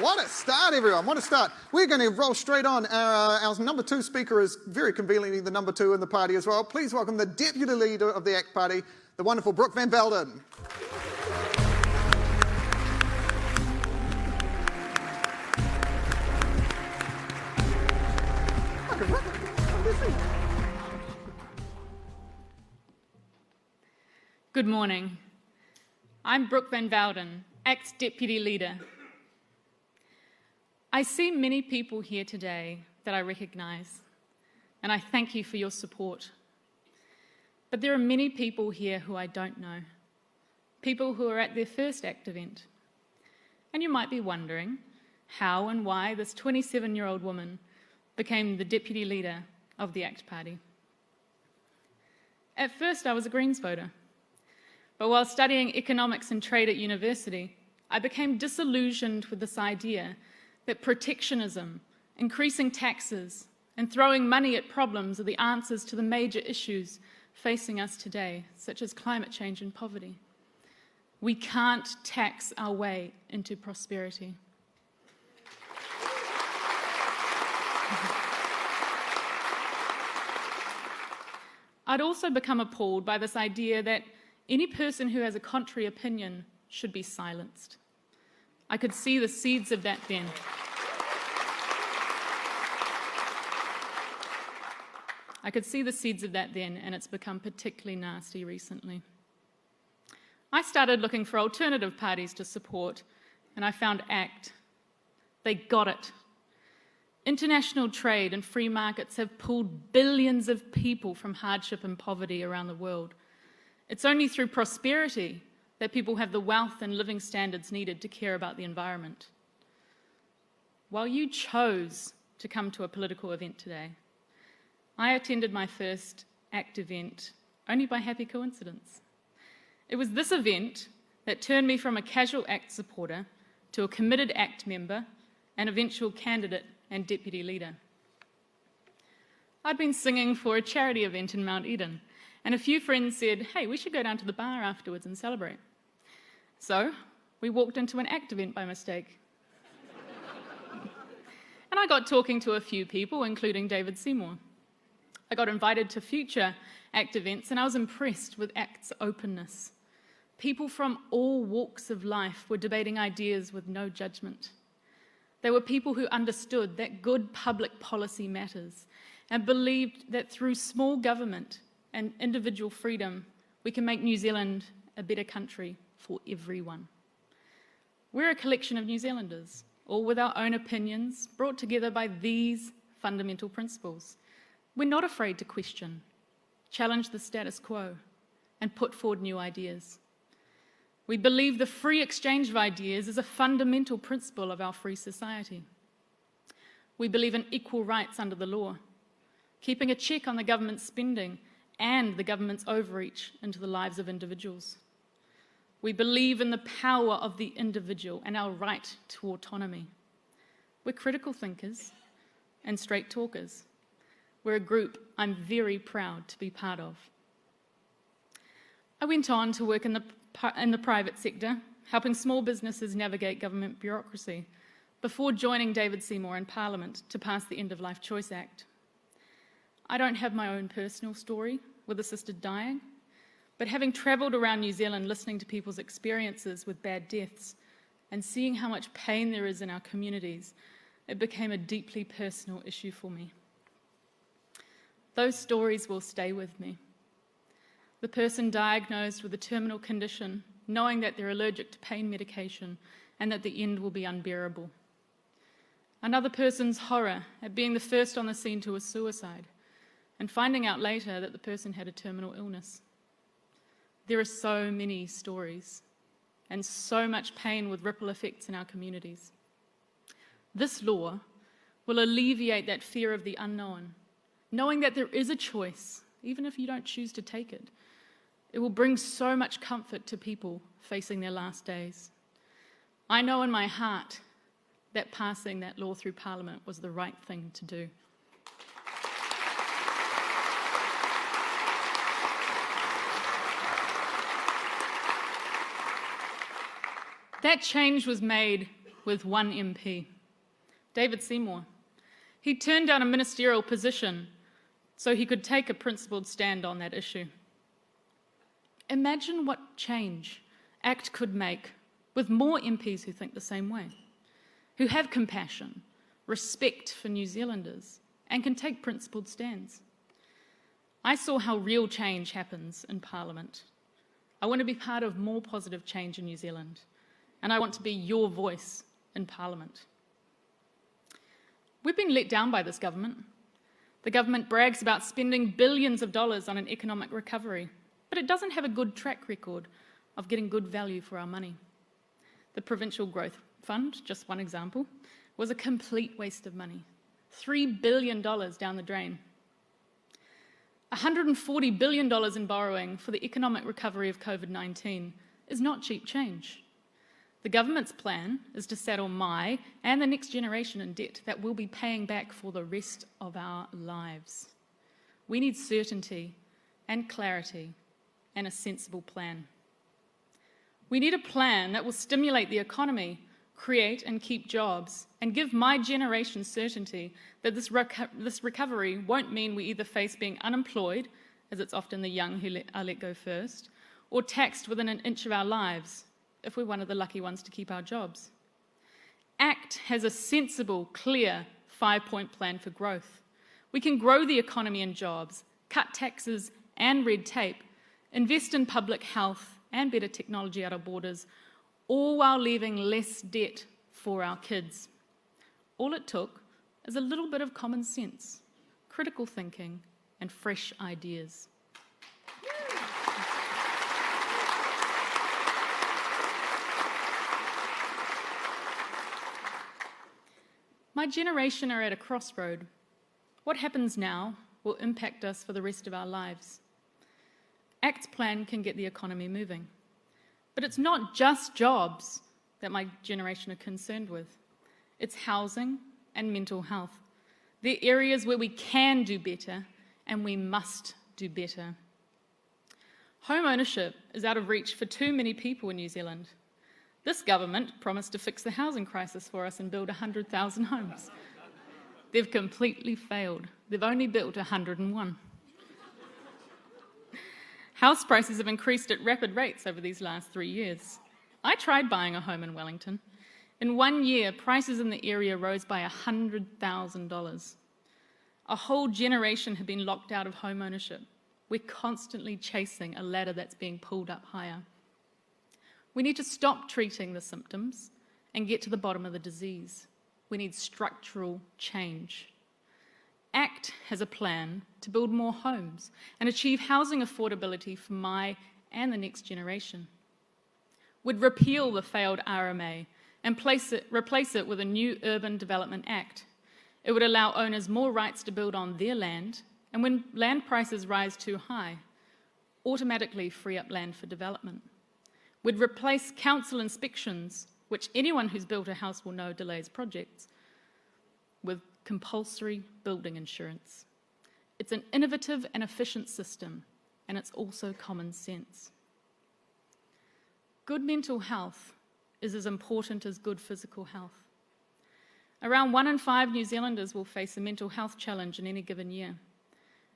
What a start, everyone. What a start. We're going to roll straight on. Our number two speaker is very conveniently the number two in the party as well. Please welcome the Deputy Leader of the ACT Party, the wonderful Brooke van Velden. Good morning. I'm Brooke van Velden, ACT's Deputy Leader. I see many people here today that I recognise, and I thank you for your support. But there are many people here who I don't know, people who are at their first ACT event. And you might be wondering how and why this 27-year-old woman became the Deputy Leader of the ACT Party. At first, I was a Greens voter. But while studying economics and trade at university, I became disillusioned with this idea that protectionism, increasing taxes, and throwing money at problems are the answers to the major issues facing us today, such as climate change and poverty. We can't tax our way into prosperity. I'd also become appalled by this idea that any person who has a contrary opinion should be silenced. I could see the seeds of that then. And it's become particularly nasty recently. I started looking for alternative parties to support, and I found ACT. They got it. International trade and free markets have pulled billions of people from hardship and poverty around the world. It's only through prosperity that people have the wealth and living standards needed to care about the environment. While you chose to come to a political event today, I attended my first ACT event only by happy coincidence. It was this event that turned me from a casual ACT supporter to a committed ACT member and eventual candidate and deputy leader. I'd been singing for a charity event in Mount Eden, and a few friends said, hey, we should go down to the bar afterwards and celebrate. So we walked into an ACT event by mistake. And I got talking to a few people, including David Seymour. I got invited to future ACT events, and I was impressed with ACT's openness. People from all walks of life were debating ideas with no judgment. They were people who understood that good public policy matters and believed that through small government and individual freedom, we can make New Zealand a better country for everyone. We're a collection of New Zealanders, all with our own opinions, brought together by these fundamental principles. We're not afraid to question, challenge the status quo, and put forward new ideas. We believe the free exchange of ideas is a fundamental principle of our free society. We believe in equal rights under the law, keeping a check on the government's spending and the government's overreach into the lives of individuals. We believe in the power of the individual and our right to autonomy. We're critical thinkers and straight talkers. We're a group I'm very proud to be part of. I went on to work in the private sector, helping small businesses navigate government bureaucracy, before joining David Seymour in Parliament to pass the End of Life Choice Act. I don't have my own personal story with assisted dying, but having travelled around New Zealand listening to people's experiences with bad deaths and seeing how much pain there is in our communities, it became a deeply personal issue for me. Those stories will stay with me. The person diagnosed with a terminal condition, knowing that they're allergic to pain medication and that the end will be unbearable. Another person's horror at being the first on the scene to a suicide and finding out later that the person had a terminal illness. There are so many stories and so much pain with ripple effects in our communities. This law will alleviate that fear of the unknown, knowing that there is a choice, even if you don't choose to take it. It will bring so much comfort to people facing their last days. I know in my heart that passing that law through Parliament was the right thing to do. That change was made with one MP, David Seymour. He turned down a ministerial position so he could take a principled stand on that issue. Imagine what change ACT could make with more MPs who think the same way, who have compassion, respect for New Zealanders, and can take principled stands. I saw how real change happens in Parliament. I want to be part of more positive change in New Zealand, and I want to be your voice in Parliament. We've been let down by this government. The government brags about spending billions of dollars on an economic recovery, but it doesn't have a good track record of getting good value for our money. The Provincial Growth Fund, just one example, was a complete waste of money. $3 billion down the drain. $140 billion in borrowing for the economic recovery of COVID-19 is not cheap change. The government's plan is to saddle my and the next generation in debt that we'll be paying back for the rest of our lives. We need certainty and clarity and a sensible plan. We need a plan that will stimulate the economy, create and keep jobs, and give my generation certainty that this recovery won't mean we either face being unemployed, as it's often the young who are let go first, or taxed within an inch of our lives, if we're one of the lucky ones to keep our jobs. ACT has a sensible, clear, 5-point plan for growth. We can grow the economy and jobs, cut taxes and red tape, invest in public health and better technology at our borders, all while leaving less debt for our kids. All it took is a little bit of common sense, critical thinking, and fresh ideas. My generation are at a crossroad. What happens now will impact us for the rest of our lives. ACT's plan can get the economy moving. But it's not just jobs that my generation are concerned with. It's housing and mental health. They're areas where we can do better and we must do better. Home ownership is out of reach for too many people in New Zealand. This government promised to fix the housing crisis for us and build 100,000 homes. They've completely failed. They've only built 101. House prices have increased at rapid rates over these last 3 years. I tried buying a home in Wellington. In 1 year, prices in the area rose by $100,000. A whole generation have been locked out of home ownership. We're constantly chasing a ladder that's being pulled up higher. We need to stop treating the symptoms and get to the bottom of the disease. We need structural change. ACT has a plan to build more homes and achieve housing affordability for my and the next generation. We'd repeal the failed RMA and replace it with a new Urban Development Act. It would allow owners more rights to build on their land, and when land prices rise too high, automatically free up land for development. We'd replace council inspections, which anyone who's built a house will know delays projects, with compulsory building insurance. It's an innovative and efficient system, and it's also common sense. Good mental health is as important as good physical health. Around 1 in 5 New Zealanders will face a mental health challenge in any given year.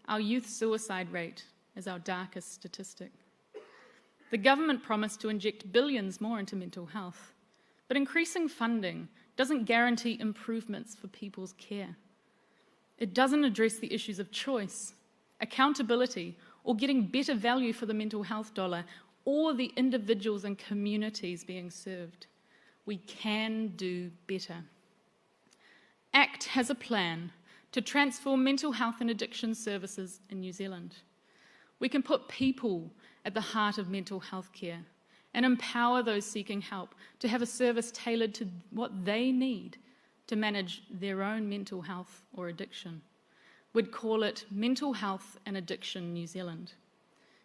Our youth suicide rate is our darkest statistic. The government promised to inject billions more into mental health, but increasing funding doesn't guarantee improvements for people's care. It doesn't address the issues of choice, accountability, or getting better value for the mental health dollar, or the individuals and communities being served. We can do better. ACT has a plan to transform mental health and addiction services in New Zealand. We can put people at the heart of mental health care and empower those seeking help to have a service tailored to what they need to manage their own mental health or addiction. We'd call it Mental Health and Addiction New Zealand.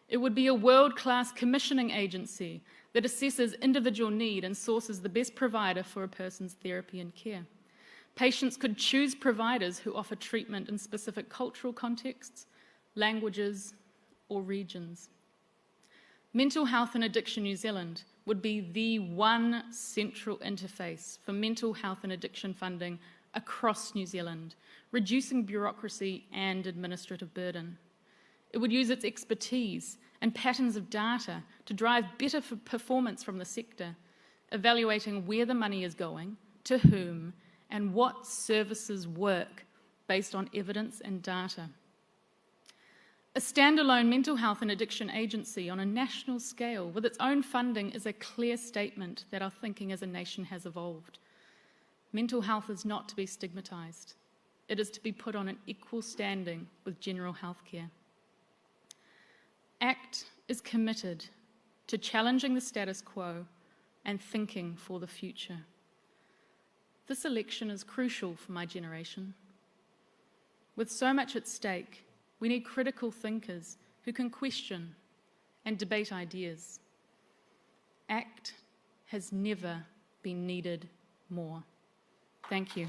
It would be a world-class commissioning agency that assesses individual need and sources the best provider for a person's therapy and care. Patients could choose providers who offer treatment in specific cultural contexts, languages, or regions. Mental Health and Addiction New Zealand would be the one central interface for mental health and addiction funding across New Zealand, reducing bureaucracy and administrative burden. It would use its expertise and patterns of data to drive better performance from the sector, evaluating where the money is going, to whom, and what services work based on evidence and data. A standalone mental health and addiction agency on a national scale with its own funding is a clear statement that our thinking as a nation has evolved. Mental health is not to be stigmatised. It is to be put on an equal standing with general health care. ACT is committed to challenging the status quo and thinking for the future. This election is crucial for my generation. With so much at stake, we need critical thinkers who can question and debate ideas. ACT has never been needed more. Thank you.